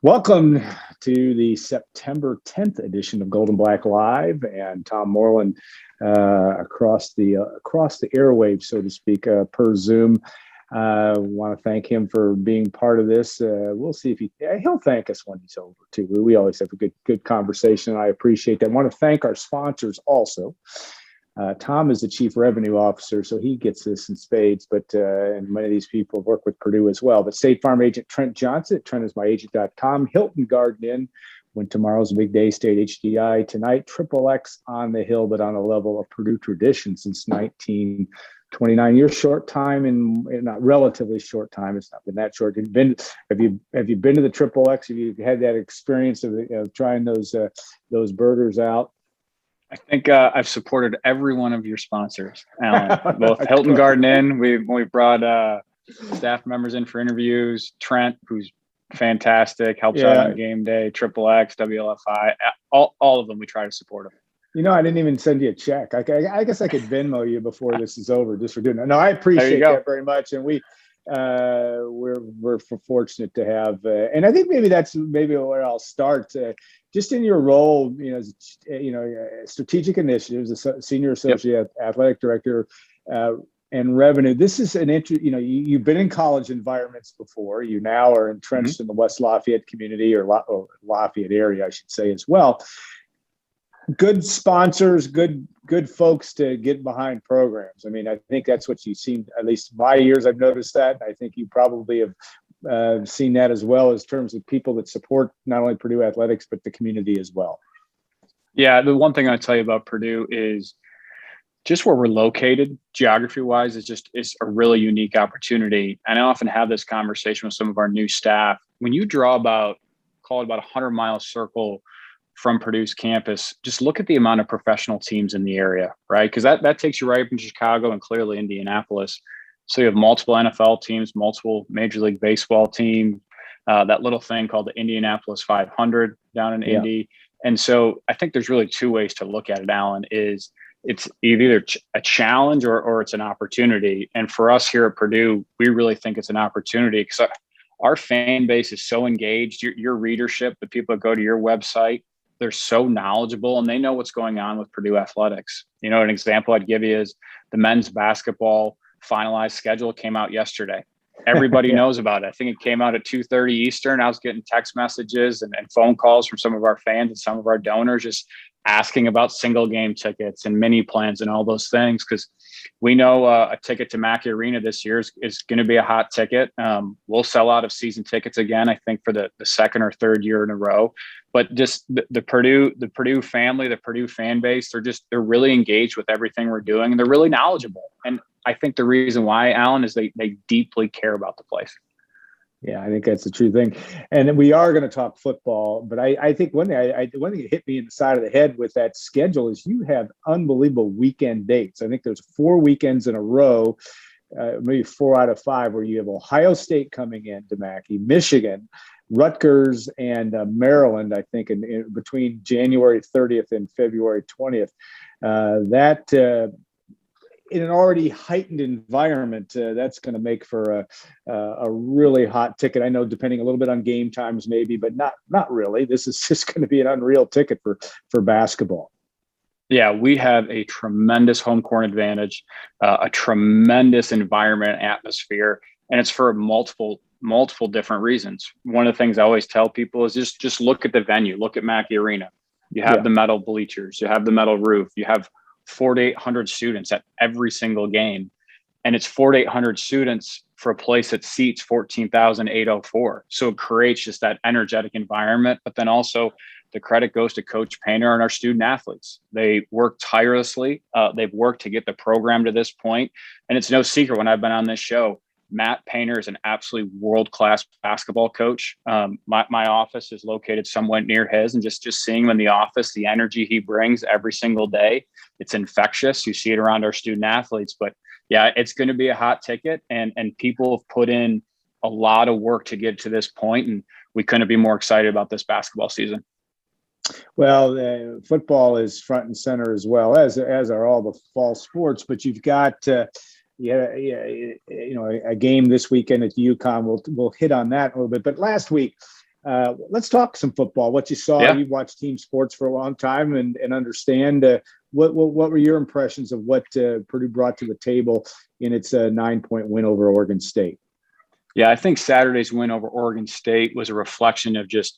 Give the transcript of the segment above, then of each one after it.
Welcome to the September 10th edition of Golden Black Live, and Tom Moreland across the airwaves, so to speak, per Zoom. Want to thank him for being part of this. We'll see if he'll thank us when he's over too. We always have a good conversation. I appreciate that. I want to thank our sponsors also. Tom is the Chief Revenue Officer, so he gets this in spades, and many of these people work with Purdue as well. But State Farm agent Trent Johnson at trentismyagent.com. Hilton Garden Inn, when tomorrow's a big day. State HDI tonight. Triple X on the hill, but on a level of Purdue tradition since 1929. Years, short time, and not relatively short time. It's not been that short. Have you been to the Triple X? Have you had that experience of trying those burgers out? I think I've supported every one of your sponsors, Alan. Both Hilton Garden Inn. We brought staff members in for interviews. Trent, who's fantastic, helps out on game day. Triple X, WLFI, all of them. We try to support them. I didn't even send you a check. I guess I could Venmo you before this is over, just for doing that. No, I appreciate that very much, and we're fortunate to have, and I think that's where I'll start. Just in your role, strategic initiatives, senior associate athletic director, and revenue. This is an you've been in college environments before. You now are entrenched in the West Lafayette community or Lafayette area, I should say, as well. Good sponsors, good folks to get behind programs. I mean, I think that's what you've seen, at least my years, I've noticed that. I think you probably have seen that as well, as terms of people that support not only Purdue athletics, but the community as well. Yeah, the one thing I'll tell you about Purdue is just where we're located geography-wise is a really unique opportunity. And I often have this conversation with some of our new staff. When you draw call it about 100-mile circle from Purdue's campus, just look at the amount of professional teams in the area, right? Because that takes you right up into Chicago and clearly Indianapolis. So you have multiple NFL teams, multiple Major League Baseball teams, that little thing called the Indianapolis 500 down in Indy. And so I think there's really two ways to look at it, Alan, is it's either a challenge or it's an opportunity. And for us here at Purdue, we really think it's an opportunity because our fan base is so engaged. Your readership, the people that go to your website, they're so knowledgeable and they know what's going on with Purdue athletics. An example I'd give you is the men's basketball finalized schedule came out yesterday. Everybody knows about it. I think it came out at 2:30 Eastern. I was getting text messages and phone calls from some of our fans and some of our donors just asking about single game tickets and mini plans and all those things. Because we know a ticket to Mackey Arena this year is going to be a hot ticket. We'll sell out of season tickets again, I think, for the second or third year in a row. But just the Purdue family, the Purdue fan base, they're really engaged with everything we're doing, and they're really knowledgeable. And I think the reason why, Alan, is they deeply care about the place. Yeah, I think that's the true thing. And we are going to talk football, but I think one thing that hit me in the side of the head with that schedule is you have unbelievable weekend dates. I think there's 4 weekends in a row, maybe 4 out of 5, where you have Ohio State coming in to Mackey, Michigan, Rutgers, and Maryland, I think, in between January 30th and February 20th. In an already heightened environment, that's going to make for a really hot ticket. I know, depending a little bit on game times, maybe, but not really. This is just going to be an unreal ticket for basketball. Yeah, we have a tremendous home court advantage, a tremendous environment atmosphere, and it's for multiple different reasons. One of the things I always tell people is just look at the venue, look at Mackey Arena. You have the metal bleachers, you have the metal roof, you have 4,800 students at every single game. And it's 4,800 students for a place that seats 14,804. So it creates just that energetic environment. But then also the credit goes to Coach Painter and our student athletes. They work tirelessly. They've worked to get the program to this point. And it's no secret, when I've been on this show, Matt Painter is an absolutely world-class basketball coach. My office is located somewhat near his, and just seeing him in the office, the energy he brings every single day, it's infectious. You see it around our student athletes. But yeah, it's going to be a hot ticket, and people have put in a lot of work to get to this point, and we couldn't be more excited about this basketball season. Well, football is front and center as well, as are all the fall sports. But you've got a game this weekend at UConn. We'll hit on that a little bit. But last week, Let's talk some football. What you saw, Yeah. you've watched team sports for a long time and understand what were your impressions of what Purdue brought to the table in its 9-point win over Oregon State? Yeah, I think Saturday's win over Oregon State was a reflection of just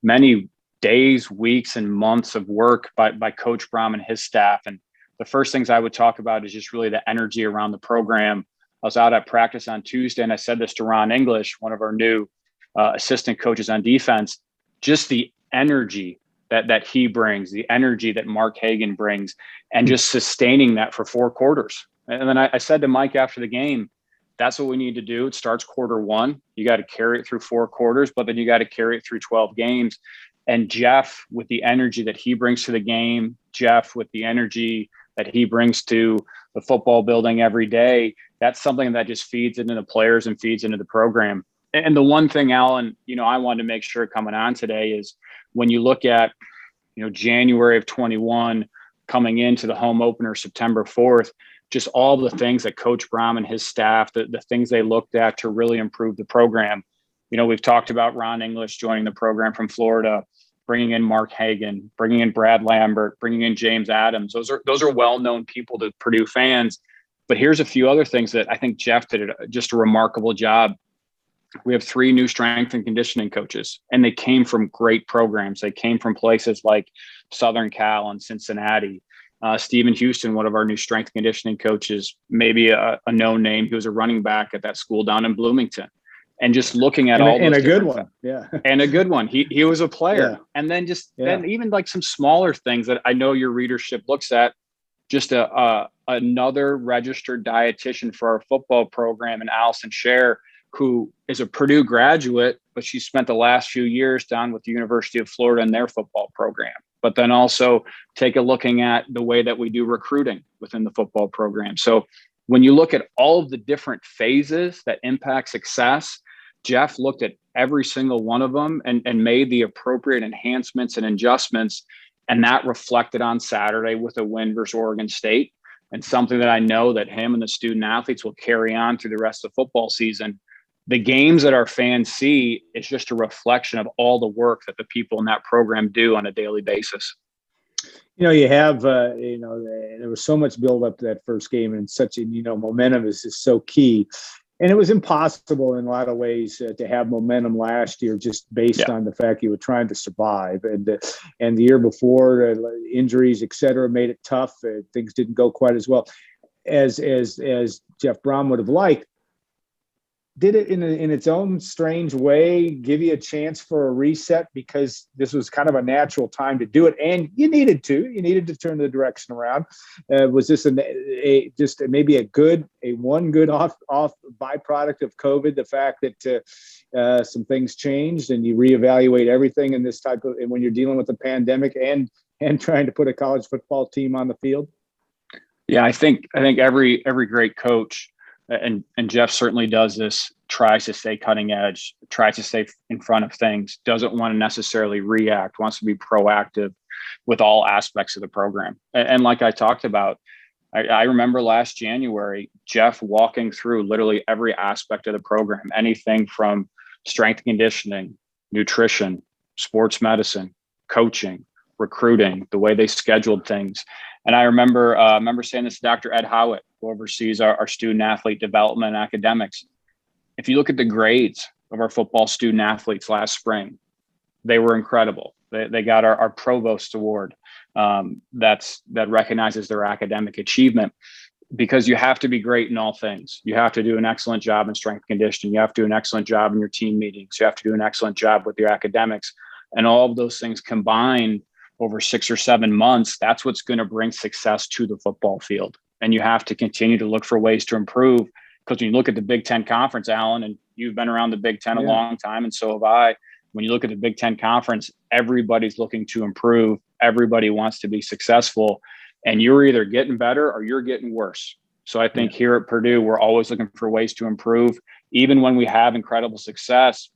many days, weeks, and months of work by Coach Brom and his staff. And the first things I would talk about is just really the energy around the program. I was out at practice on Tuesday, and I said this to Ron English, one of our new assistant coaches on defense, just the energy that he brings, the energy that Mark Hagan brings, and just sustaining that for 4 quarters. And then I said to Mike after the game, that's what we need to do. It starts quarter 1. You got to carry it through 4 quarters, but then you got to carry it through 12 games. And Jeff, with the energy that he brings to the game, Jeff, with the energy that he brings to the football building every day, that's something that just feeds into the players and feeds into the program. And the one thing, Alan, I wanted to make sure coming on today is when you look at, January of 21 coming into the home opener, September 4th, just all the things that Coach Brom and his staff, the things they looked at to really improve the program. We've talked about Ron English joining the program from Florida, bringing in Mark Hagan, bringing in Brad Lambert, bringing in James Adams. Those are well-known people to Purdue fans. But here's a few other things that I think Jeff did just a remarkable job. We have 3 new strength and conditioning coaches, and they came from great programs. They came from places like Southern Cal and Cincinnati. Stephen Houston, one of our new strength conditioning coaches, maybe a known name. He was a running back at that school down in Bloomington. And just looking at all those a good one. Yeah. And a good one. He was a player. Yeah. And then then even like some smaller things that I know your readership looks at, just another registered dietitian for our football program, and Allison Scher, who is a Purdue graduate, but she spent the last few years down with the University of Florida in their football program. But then also take a looking at the way that we do recruiting within the football program. So when you look at all of the different phases that impact success, Jeff looked at every single one of them and made the appropriate enhancements and adjustments. And that reflected on Saturday with a win versus Oregon State, and something that I know that him and the student athletes will carry on through the rest of the football season. The games that our fans see is just a reflection of all the work that the people in that program do on a daily basis. You have, there was so much build up to that first game, and such, momentum is just so key. And it was impossible in a lot of ways to have momentum last year, just based on the fact you were trying to survive. And the year before, injuries, et cetera, made it tough. Things didn't go quite as well as Jeff Brom would have liked. Did it in its own strange way give you a chance for a reset, because this was kind of a natural time to do it, and you needed to turn the direction around? Was this just maybe a one good off byproduct of COVID, the fact that some things changed and you reevaluate everything in this type of, and when you're dealing with a pandemic and trying to put a college football team on the field? Yeah, I think every great coach, and Jeff certainly does this, tries to stay cutting edge, tries to stay in front of things, doesn't want to necessarily react, wants to be proactive with all aspects of the program. And like I talked about, I remember last January, Jeff walking through literally every aspect of the program, anything from strength and conditioning, nutrition, sports medicine, coaching, recruiting, the way they scheduled things. And I remember saying this to Dr. Ed Howitt, who oversees our student athlete development and academics. If you look at the grades of our football student athletes last spring, they were incredible. They got our Provost Award that recognizes their academic achievement, because you have to be great in all things. You have to do an excellent job in strength and conditioning. You have to do an excellent job in your team meetings. You have to do an excellent job with your academics. And all of those things combined over 6 or 7 months, that's what's going to bring success to the football field. And you have to continue to look for ways to improve, because when you look at the Big Ten Conference, Alan, and you've been around the Big Ten a long time, and so have I, when you look at the Big Ten Conference, everybody's looking to improve. Everybody wants to be successful, and you're either getting better or you're getting worse. So I think here at Purdue, we're always looking for ways to improve. Even when we have incredible success,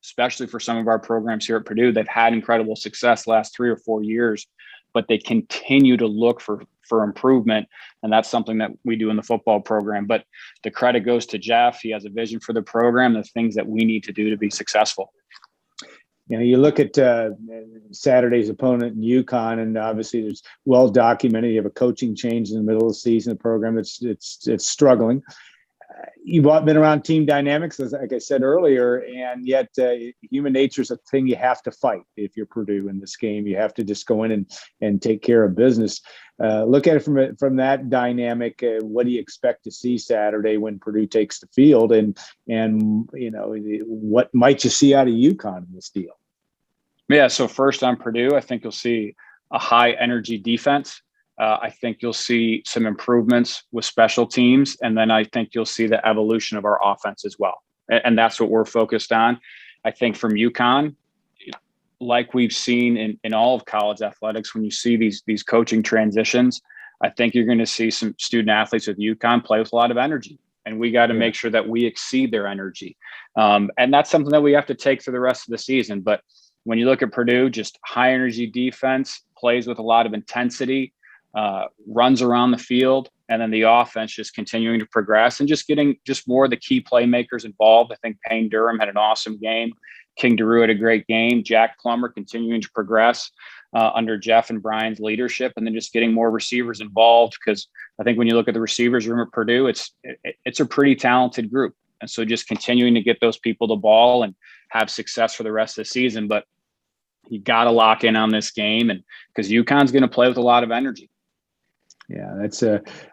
especially for some of our programs here at Purdue, they've had incredible success last 3 or 4 years, but they continue to look for improvement. And that's something that we do in the football program. But the credit goes to Jeff. He has a vision for the program, the things that we need to do to be successful. you look at Saturday's opponent in UConn, and obviously there's well documented. You have a coaching change in the middle of the season. The program it's struggling. You've been around team dynamics, as like I said earlier, and yet human nature is a thing you have to fight. If you're Purdue in this game, you have to just go in and take care of business. Look at it from that dynamic. What do you expect to see Saturday when Purdue takes the field, and what might you see out of UConn in this deal? Yeah. So first on Purdue, I think you'll see a high energy defense. I think you'll see some improvements with special teams. And then I think you'll see the evolution of our offense as well. And that's what we're focused on. I think from UConn, like we've seen in all of college athletics, when you see these coaching transitions, I think you're going to see some student athletes with UConn play with a lot of energy. And we got to make sure that we exceed their energy. And that's something that we have to take through the rest of the season. But when you look at Purdue, just high energy defense, plays with a lot of intensity, runs around the field, and then the offense just continuing to progress and just getting more of the key playmakers involved. I think Payne Durham had an awesome game. King Daru had a great game. Jack Plummer continuing to progress under Jeff and Brian's leadership, and then just getting more receivers involved, because I think when you look at the receivers room at Purdue, it's a pretty talented group. And so just continuing to get those people the ball and have success for the rest of the season. But you got to lock in on this game, and because UConn's going to play with a lot of energy. Yeah, that's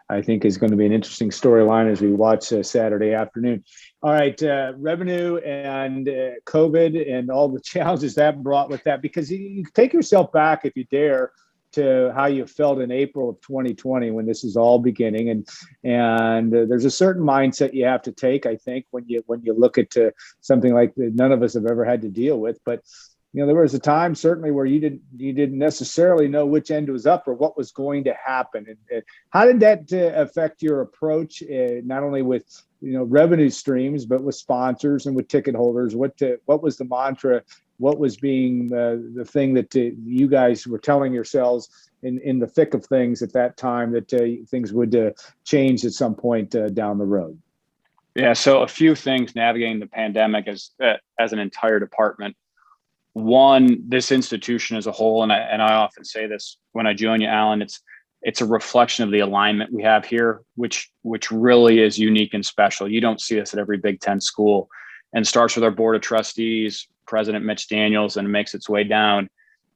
I think is going to be an interesting storyline as we watch Saturday afternoon. All right, revenue and COVID and all the challenges that brought with that, because you take yourself back, if you dare, to how you felt in April of 2020 when this is all beginning, and there's a certain mindset you have to take, I think, when you look at something like that none of us have ever had to deal with, but. There was a time certainly where you didn't necessarily know which end was up or what was going to happen. And how did that affect your approach, not only with revenue streams, but with sponsors and with ticket holders? What was the mantra? What was being the thing that you guys were telling yourselves in the thick of things at that time that things would change at some point down the road? Yeah, so a few things navigating the pandemic as an entire department. One, this institution as a whole, and I often say this when I join you, Alan, it's a reflection of the alignment we have here, which really is unique and special. You don't see this at every Big Ten school, and starts with our board of trustees, President Mitch Daniels, and makes its way down.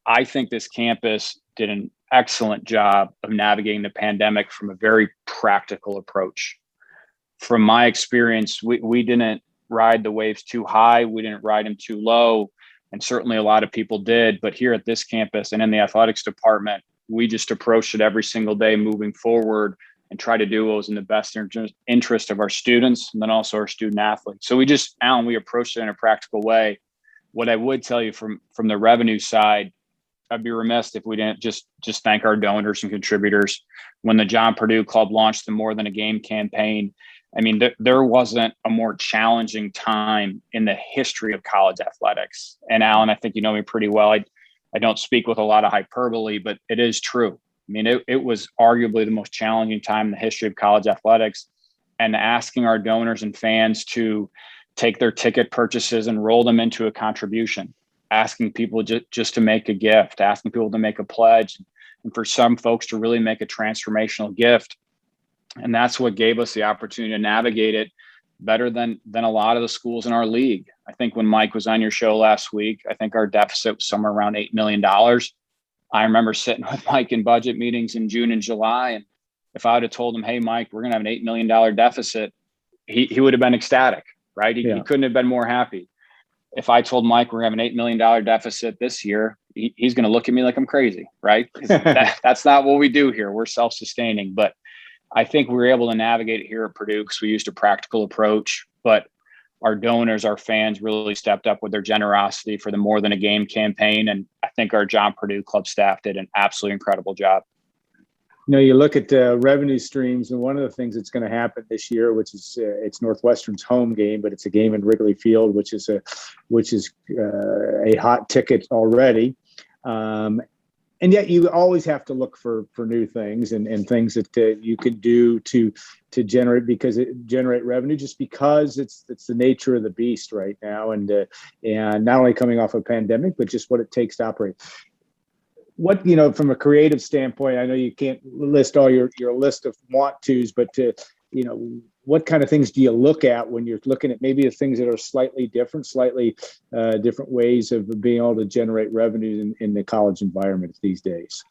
I think this campus did an excellent job of navigating the pandemic from a very practical approach. From my experience, we didn't ride the waves too high. We didn't ride them too low. And certainly a lot of people did. But here at this campus and in the athletics department, we just approached it every single day moving forward and try to do what was in the best interest of our students and then also our student athletes. So we approached it in a practical way. What I would tell you from the revenue side, I'd be remiss if we didn't just thank our donors and contributors. When the John Purdue Club launched the More Than a Game campaign, I mean, there wasn't a more challenging time in the history of college athletics. And Alan, I think you know me pretty well. I don't speak with a lot of hyperbole, but it is true. I mean, it was arguably the most challenging time in the history of college athletics. And asking our donors and fans to take their ticket purchases and roll them into a contribution, asking people just to make a gift, asking people to make a pledge, and for some folks to really make a transformational gift. And that's what gave us the opportunity to navigate it better than a lot of the schools in our league. I think when Mike was on your show last week, I think our deficit was somewhere around $8 million. I remember sitting with Mike in budget meetings in June and July. And if I would have told him, hey, Mike, we're going to have an $8 million deficit, he would have been ecstatic, right? He couldn't have been more happy. If I told Mike we're going to have an $8 million deficit this year, he's going to look at me like I'm crazy, right? That's not what we do here. We're self-sustaining. But I think we were able to navigate it here at Purdue because we used a practical approach, but our donors, our fans really stepped up with their generosity for the More Than a Game campaign. And I think our John Purdue Club staff did an absolutely incredible job. You look at revenue streams, and one of the things that's going to happen this year, which is it's Northwestern's home game, but it's a game in Wrigley Field, which is a hot ticket already. and yet you always have to look for new things and things that you can do to generate revenue, just because it's the nature of the beast right now, and not only coming off a pandemic, but just what it takes to operate. What, from a creative standpoint, I know you can't list all your list of want tos, but what kind of things do you look at when you're looking at maybe the things that are slightly different ways of being able to generate revenues in the college environment these days?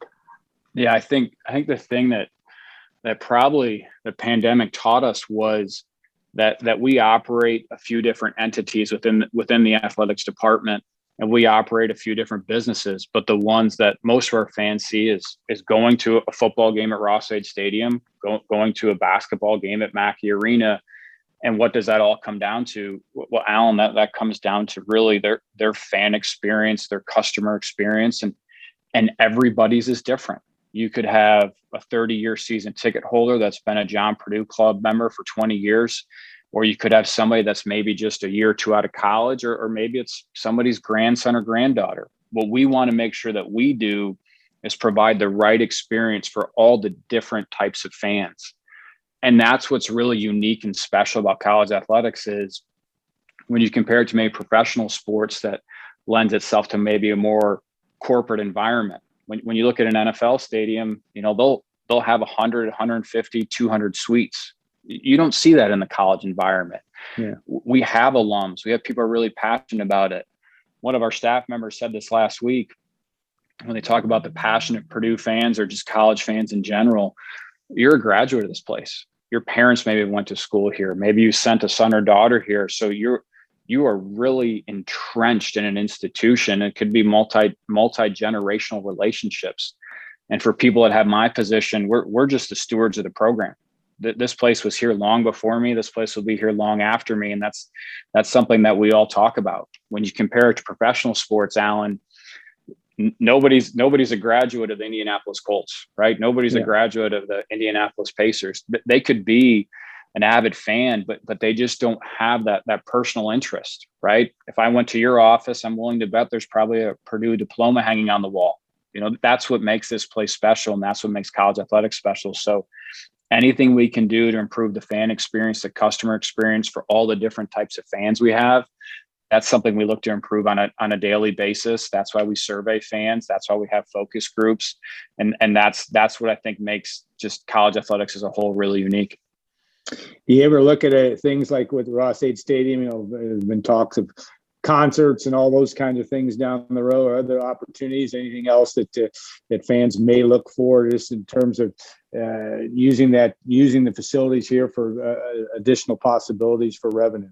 Yeah, I think the thing that probably the pandemic taught us was that we operate a few different entities within the athletics department, and we operate a few different businesses. But the ones that most of our fans see is going to a football game at Ross-Ade Stadium, going to a basketball game at Mackey Arena. And what does that all come down to? Well, Alan, that comes down to really their fan experience, their customer experience, and everybody's is different. You could have a 30-year season ticket holder that's been a John Purdue Club member for 20 years, or you could have somebody that's maybe just a year or two out of college, or maybe it's somebody's grandson or granddaughter. What we want to make sure that we do is provide the right experience for all the different types of fans. And that's what's really unique and special about college athletics is when you compare it to maybe professional sports that lends itself to maybe a more corporate environment. When you look at an NFL stadium, they'll have 100, 150, 200 suites. You don't see that in the college environment. Yeah. We have alums. We have people who are really passionate about it. One of our staff members said this last week when they talk about the passionate Purdue fans or just college fans in general. You're a graduate of this place. Your parents maybe went to school here. Maybe you sent a son or daughter here. So you are really entrenched in an institution. It could be multi-generational relationships. And for people that have my position, we're just the stewards of the program. This place was here long before me. This place will be here long after me. And that's something that we all talk about. When you compare it to professional sports, Alan, nobody's a graduate of the Indianapolis Colts, right? Nobody's a graduate of the Indianapolis Pacers. They could be an avid fan, but they just don't have that personal interest, right? If I went to your office, I'm willing to bet there's probably a Purdue diploma hanging on the wall. That's what makes this place special, and that's what makes college athletics special. So anything we can do to improve the fan experience, the customer experience for all the different types of fans we have, that's something we look to improve on a daily basis. That's why we survey fans. That's why we have focus groups. And that's what I think makes just college athletics as a whole really unique. You ever look at things like with Ross-Ade Stadium, there's been talks of concerts and all those kinds of things down the road, or other opportunities, anything else that fans may look for just in terms of using the facilities here for additional possibilities for revenue?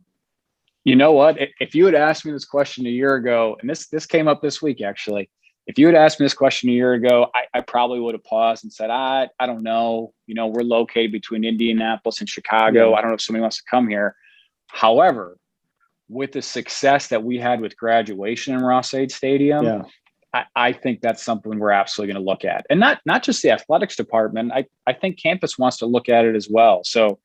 You know what? If you had asked me this question a year ago, and this came up this week, actually, if you had asked me this question a year ago, I probably would have paused and said, I don't know. We're located between Indianapolis and Chicago. I don't know if somebody wants to come here. However, with the success that we had with graduation in Ross-Ade Stadium, I think that's something we're absolutely going to look at. And not just the athletics department. I think campus wants to look at it as well. So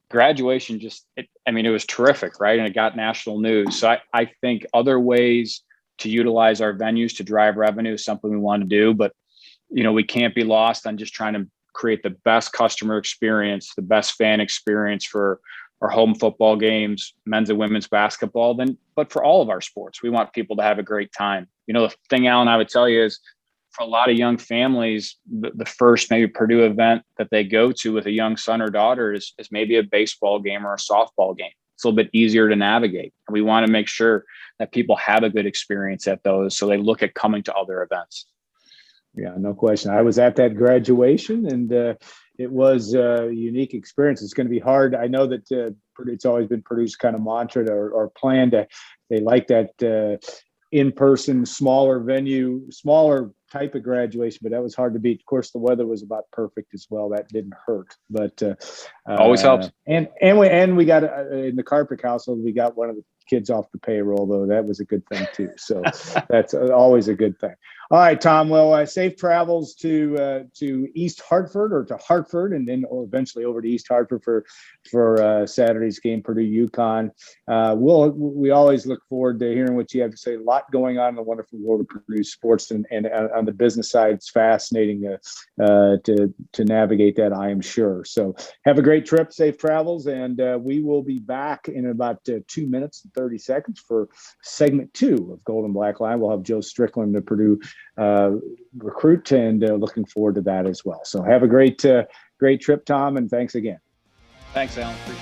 graduation it was terrific, right? And it got national news. So I think other ways to utilize our venues to drive revenue is something we want to do. But, we can't be lost on just trying to create the best customer experience, the best fan experience for our home football games, men's and women's basketball, but for all of our sports, we want people to have a great time. The thing, Alan, I would tell you is for a lot of young families, the first maybe Purdue event that they go to with a young son or daughter is maybe a baseball game or a softball game. It's a little bit easier to navigate. And we want to make sure that people have a good experience at those, so they look at coming to other events. Yeah, no question. I was at that graduation, and it was a unique experience. It's going to be hard. I know that it's always been Purdue's kind of mantra or plan they like that in-person, smaller venue, smaller type of graduation, but that was hard to beat. Of course, the weather was about perfect as well. That didn't hurt, but always helps. And we got in the Carpick household, we got one of the kids off the payroll, though. That was a good thing too. So that's always a good thing. All right, Tom. Well, safe travels to East Hartford or to Hartford, and then eventually over to East Hartford for Saturday's game, Purdue UConn. We always look forward to hearing what you have to say. A lot going on in the wonderful world of Purdue sports, and on the business side, it's fascinating to navigate that, I am sure. So have a great trip, safe travels, and we will be back in about 2 minutes and 30 seconds for segment 2 of Golden Black Live. We'll have Joe Strickland, the Purdue recruit, and looking forward to that as well. So have a great trip, Tom, and thanks again. Thanks, Alan. Appreciate it.